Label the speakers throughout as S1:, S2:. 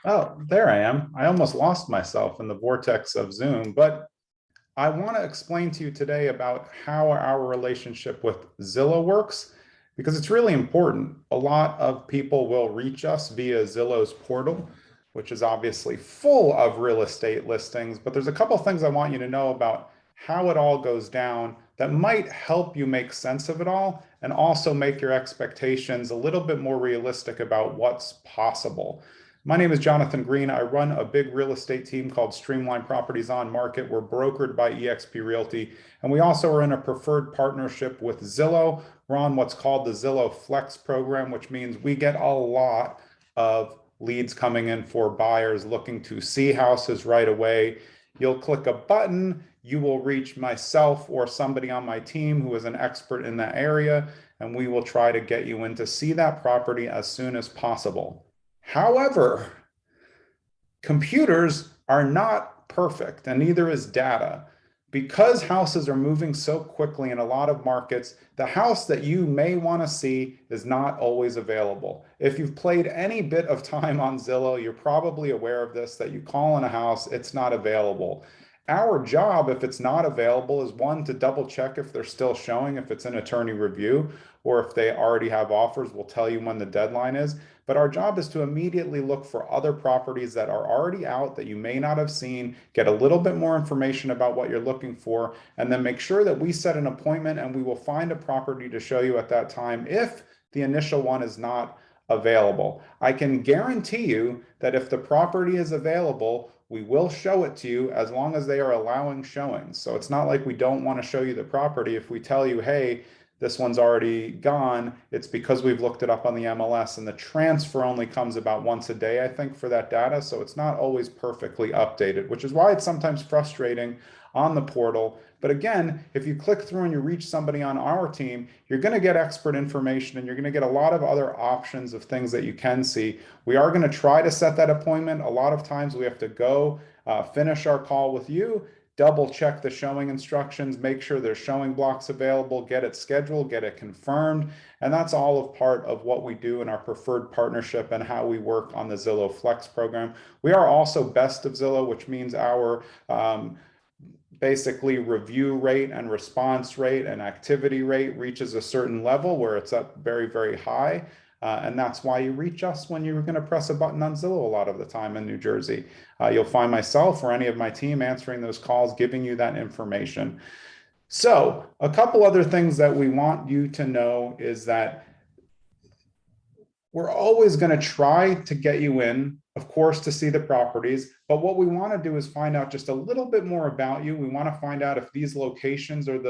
S1: Oh, there I am. I almost lost myself in the vortex of Zoom, but I want to explain to you today about how our relationship with Zillow works because it's really important. A lot of people will reach us via Zillow's portal, which is obviously full of real estate listings, but there's a couple of things I want you to know about how it all goes down that might help you make sense of it all and also make your expectations a little bit more realistic about what's possible. My name is Jonathan Green. I run a big real estate team called Streamlined Properties On-Market. We're brokered by eXp Realty, and we also are in a preferred partnership with Zillow. We're on what's called the Zillow Flex program, which means we get a lot of leads coming in for buyers looking to see houses right away. You'll click a button, you will reach myself or somebody on my team who is an expert in that area, and we will try to get you in to see that property as soon as possible. However, computers are not perfect, and neither is data. Because houses are moving so quickly in a lot of markets, the house that you may want to see is not always available. If you've played any bit of time on Zillow, you're probably aware of this, that you call in a house, it's not available. Our job, if it's not available, is one, to double check if they're still showing, if it's an attorney review, or if they already have offers, we'll tell you when the deadline is. But our job is to immediately look for other properties that are already out that you may not have seen, get a little bit more information about what you're looking for, and then make sure that we set an appointment and we will find a property to show you at that time if the initial one is not available. I can guarantee you that if the property is available, we will show it to you as long as they are allowing showings. So it's not like we don't want to show you the property. If we tell you, hey, this one's already gone, it's because we've looked it up on the MLS, and the transfer only comes about once a day, I think, for that data. So it's not always perfectly updated, which is why it's sometimes frustrating on the portal. But again, if you click through and you reach somebody on our team, you're going to get expert information, and you're going to get a lot of other options of things that you can see. We are going to try to set that appointment. A lot of times we have to go finish our call with you, double check the showing instructions, make sure there's showing blocks available, get it scheduled, get it confirmed. And that's all of part of what we do in our preferred partnership and how we work on the Zillow Flex program. We are also best of Zillow, which means our basically review rate and response rate and activity rate reaches a certain level where it's up very, very high. And that's why you reach us when you're going to press a button on Zillow a lot of the time in New Jersey. You'll find myself or any of my team answering those calls, giving you that information. So a couple other things that we want you to know is that we're always going to try to get you in, of course, to see the properties. But what we want to do is find out just a little bit more about you. We want to find out if these locations are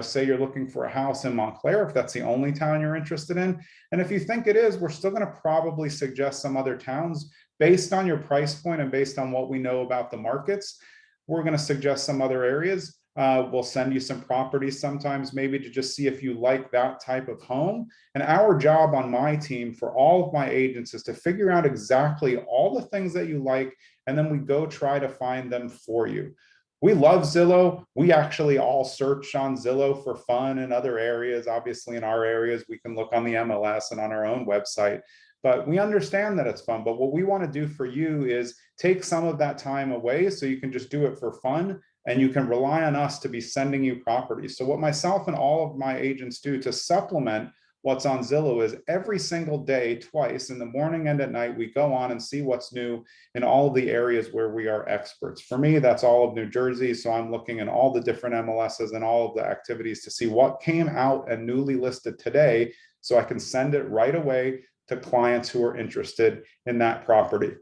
S1: say you're looking for a house in Montclair, if that's the only town you're interested in. And if you think it is, we're still going to probably suggest some other towns based on your price point and based on what we know about the markets. We're going to suggest some other areas. We'll send you some properties sometimes, maybe to just see if you like that type of home. And our job on my team for all of my agents is to figure out exactly all the things that you like, and then we go try to find them for you. We love Zillow. We actually all search on Zillow for fun in other areas. Obviously, in our areas, we can look on the MLS and on our own website. But we understand that it's fun. But what we want to do for you is take some of that time away so you can just do it for fun, and you can rely on us to be sending you properties. So what myself and all of my agents do to supplement what's on Zillow is every single day, twice, in the morning and at night, we go on and see what's new in all of the areas where we are experts. For me, that's all of New Jersey. So I'm looking at all the different MLSs and all of the activities to see what came out and newly listed today, so I can send it right away to clients who are interested in that property.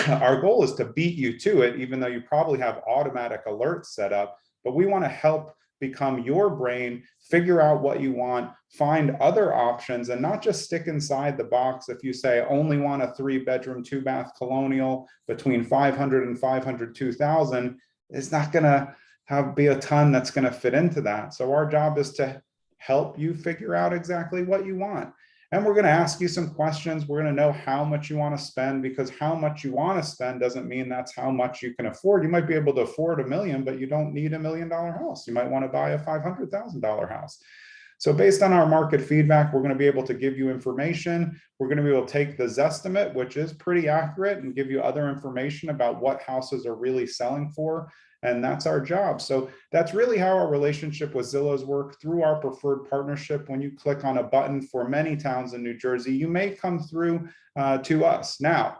S1: Our goal is to beat you to it, even though you probably have automatic alerts set up, but we want to help become your brain, figure out what you want, find other options, and not just stick inside the box. If you say, only want a 3-bedroom, 2-bath colonial between 500 and 502,000, it's not going to be a ton that's going to fit into that. So our job is to help you figure out exactly what you want. And we're going to ask you some questions. We're going to know how much you want to spend, because how much you want to spend doesn't mean that's how much you can afford. You might be able to afford $1 million, but you don't need $1 million house. You might want to buy a $500,000 house. So based on our market feedback, we're going to be able to give you information. We're going to be able to take the Zestimate, which is pretty accurate, and give you other information about what houses are really selling for. And that's our job. So that's really how our relationship with Zillow's work, through our preferred partnership. When you click on a button for many towns in New Jersey, you may come through to us. Now,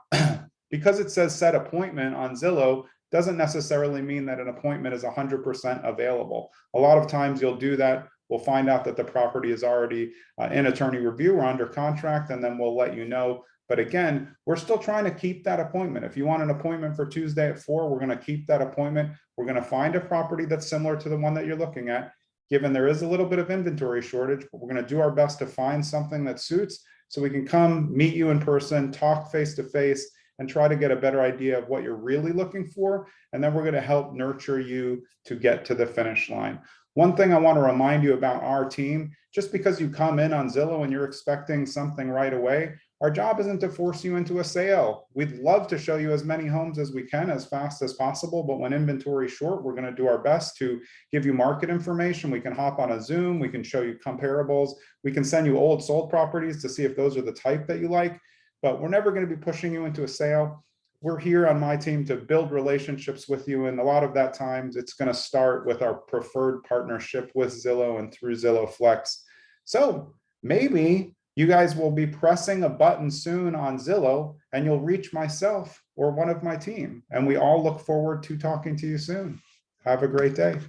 S1: because it says set appointment on Zillow, doesn't necessarily mean that an appointment is 100% available. A lot of times you'll do that. We'll find out that the property is already in attorney review or under contract, and then we'll let you know. But again, we're still trying to keep that appointment. If you want an appointment for Tuesday at 4, we're going to keep that appointment. We're going to find a property that's similar to the one that you're looking at, given there is a little bit of inventory shortage, but we're going to do our best to find something that suits so we can come meet you in person, talk face to face, and try to get a better idea of what you're really looking for. And then we're going to help nurture you to get to the finish line. One thing I want to remind you about our team, just because you come in on Zillow and you're expecting something right away, our job isn't to force you into a sale. We'd love to show you as many homes as we can as fast as possible, but when inventory is short, we're going to do our best to give you market information. We can hop on a Zoom, we can show you comparables, we can send you old sold properties to see if those are the type that you like, but we're never going to be pushing you into a sale. We're here on my team to build relationships with you. And a lot of that times it's going to start with our preferred partnership with Zillow and through Zillow Flex. So maybe you guys will be pressing a button soon on Zillow and you'll reach myself or one of my team. And we all look forward to talking to you soon. Have a great day.